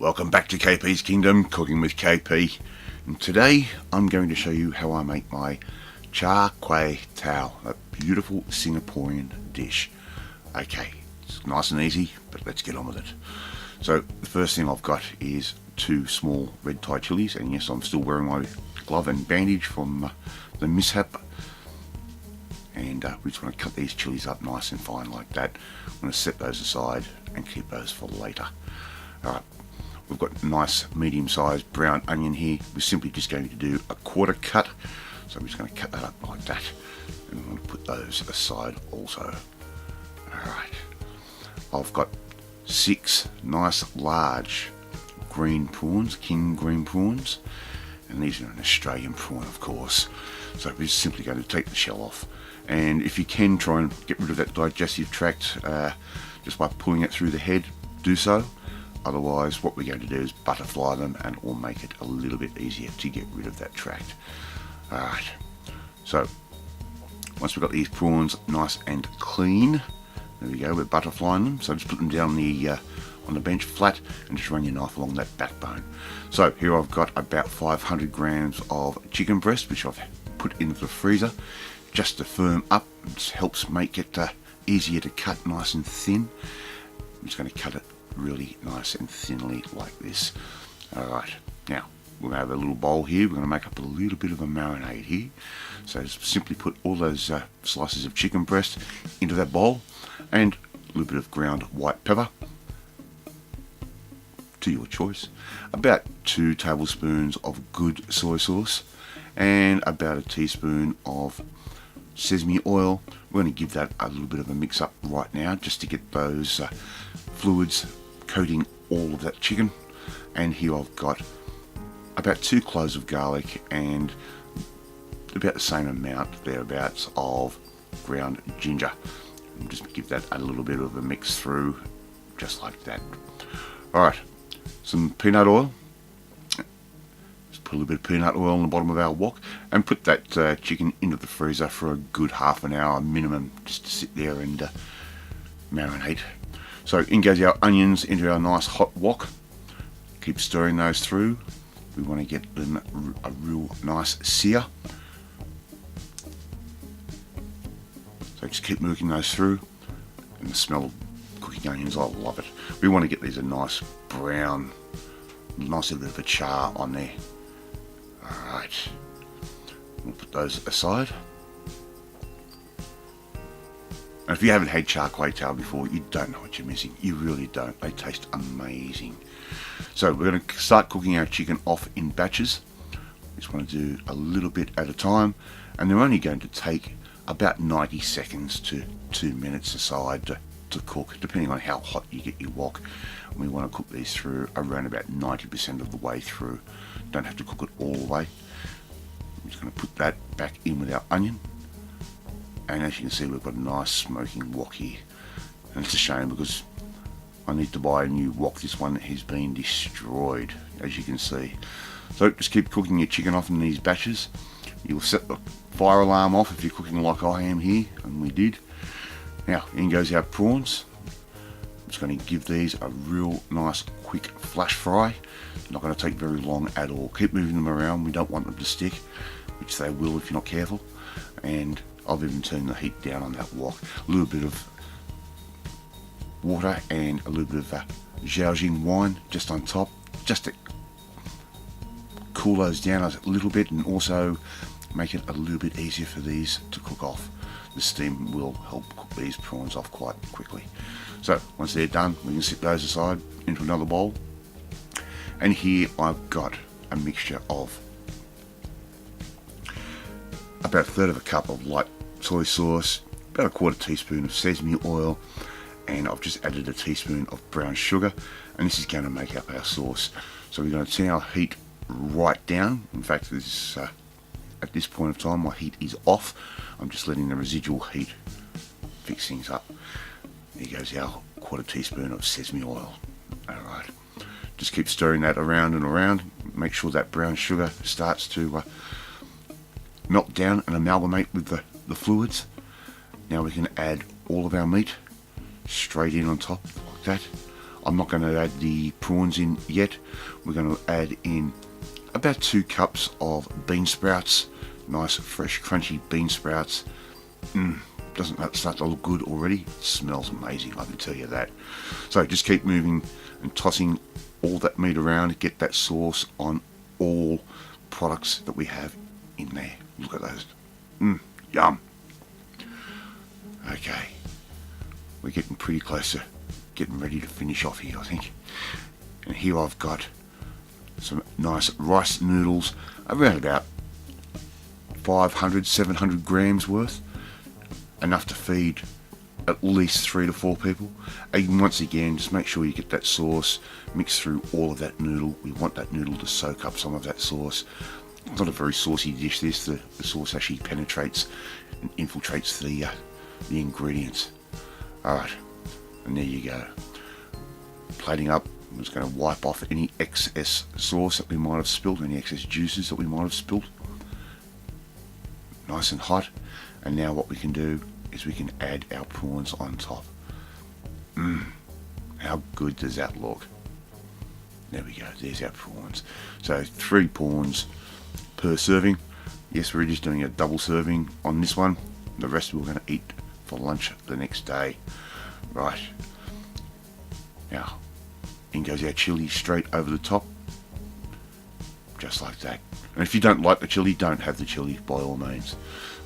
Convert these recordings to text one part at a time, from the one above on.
Welcome back to KP's Kingdom, Cooking with KP. And today I'm going to show you how I make my Char Kway Teow, a beautiful Singaporean dish. Okay, it's nice and easy, but let's get on with it. So the first thing I've got is 2 small red Thai chilies, and yes, I'm still wearing my glove and bandage from the mishap. And we just want to cut these chilies up nice and fine like that. I'm going to set those aside and keep those for later. Alright, we've got a nice medium-sized brown onion here. We're simply just going to do a 1/4 cut. So I'm just going to cut that up like that. And I'm going to put those aside also. Alright, I've got 6 nice large green prawns, king green prawns. And these are an Australian prawn, of course. So we're simply going to take the shell off. And if you can, try and get rid of that digestive tract just by pulling it through the head, do so. Otherwise, what we're going to do is butterfly them, and it will make it a little bit easier to get rid of that tract. Alright, so once we've got these prawns nice and clean, there we go, we're butterflying them. So just put them down on the bench flat and just run your knife along that backbone. So here I've got about 500 grams of chicken breast, which I've put into the freezer just to firm up. It helps make it easier to cut nice and thin. I'm just going to cut it really nice and thinly like this. Alright, now we're going to have a little bowl here. We're going to make up a little bit of a marinade here. So just simply put all those slices of chicken breast into that bowl, and a little bit of ground white pepper to your choice, about 2 tablespoons of good soy sauce, and about a teaspoon of sesame oil. We're going to give that a little bit of a mix up right now just to get those fluids coating all of that chicken. And here I've got about 2 cloves of garlic and about the same amount thereabouts of ground ginger. And just give that a little bit of a mix through just like that. Alright, some peanut oil. Just put a little bit of peanut oil on the bottom of our wok and put that chicken into the freezer for a good half an hour minimum, just to sit there and marinate. So in goes our onions into our nice hot wok. Keep stirring those through. We want to get them a real nice sear. So just keep moving those through. And the smell of cooking onions, I love it. We want to get these a nice brown, nice little bit of a char on there. Alright, we'll put those aside. And if you haven't had Char Kway Teow before, you don't know what you're missing. You really don't. They taste amazing. So we're going to start cooking our chicken off in batches. Just want to do a little bit at a time, and they're only going to take about 90 seconds to 2 minutes aside to cook, depending on how hot you get your wok. And we want to cook these through around about 90% of the way through. Don't have to cook it all the way. I'm just going to put that back in with our onion. And as you can see, we've got a nice smoking wok here. And it's a shame because I need to buy a new wok. This one has been destroyed, as you can see. So just keep cooking your chicken off in these batches. You'll set the fire alarm off if you're cooking like I am here, and we did. Now, in goes our prawns. I'm just going to give these a real nice quick flash fry. Not going to take very long at all. Keep moving them around. We don't want them to stick, which they will if you're not careful. And I've even turned the heat down on that wok. A little bit of water and a little bit of Zhaojing wine just on top, just to cool those down a little bit, and also make it a little bit easier for these to cook off. The steam will help cook these prawns off quite quickly. So once they're done, we can set those aside into another bowl. And here I've got a mixture of about 1/3 cup of light soy sauce, about a 1/4 teaspoon of sesame oil, and I've just added a teaspoon of brown sugar, and this is going to make up our sauce. So we're going to turn our heat right down. In fact, this at this point of time my heat is off. I'm just letting the residual heat fix things up. Here goes our 1/4 teaspoon of sesame oil. Alright, just keep stirring that around and around. Make sure that brown sugar starts to melt down and amalgamate with the fluids. Now we can add all of our meat straight in on top like that. I'm not going to add the prawns in yet. We're going to add in about 2 cups of bean sprouts. Nice fresh crunchy bean sprouts. Doesn't that start to look good already? It smells amazing, I can tell you that. So just keep moving and tossing all that meat around. Get that sauce on all products that we have in there. Look at those. Yum. Okay, we're getting pretty close to getting ready to finish off here, I think. And here I've got some nice rice noodles, around about 500, 700 grams worth, enough to feed at least 3 to 4 people. And once again, just make sure you get that sauce mixed through all of that noodle. We want that noodle to soak up some of that sauce. It's not a very saucy dish, this. The sauce actually penetrates and infiltrates the ingredients. Alright, and there you go. Plating up. I'm just going to wipe off any excess sauce that we might have spilled, any excess juices that we might have spilled. Nice and hot. And now what we can do is we can add our prawns on top. How good does that look? There we go, there's our prawns. So 3 prawns per serving. Yes, we're just doing a double serving on this one. The rest we're going to eat for lunch the next day. Right. Now, in goes our chili straight over the top. Just like that. And if you don't like the chili, don't have the chili by all means.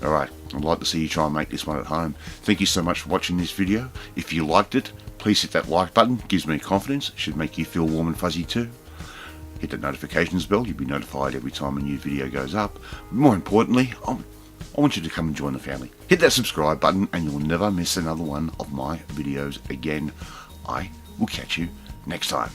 Alright, I'd like to see you try and make this one at home. Thank you so much for watching this video. If you liked it, please hit that like button. It gives me confidence. It should make you feel warm and fuzzy too. Hit the notifications bell. You'll be notified every time a new video goes up. More importantly, I want you to come and join the family. Hit that subscribe button and you'll never miss another one of my videos again. I will catch you next time.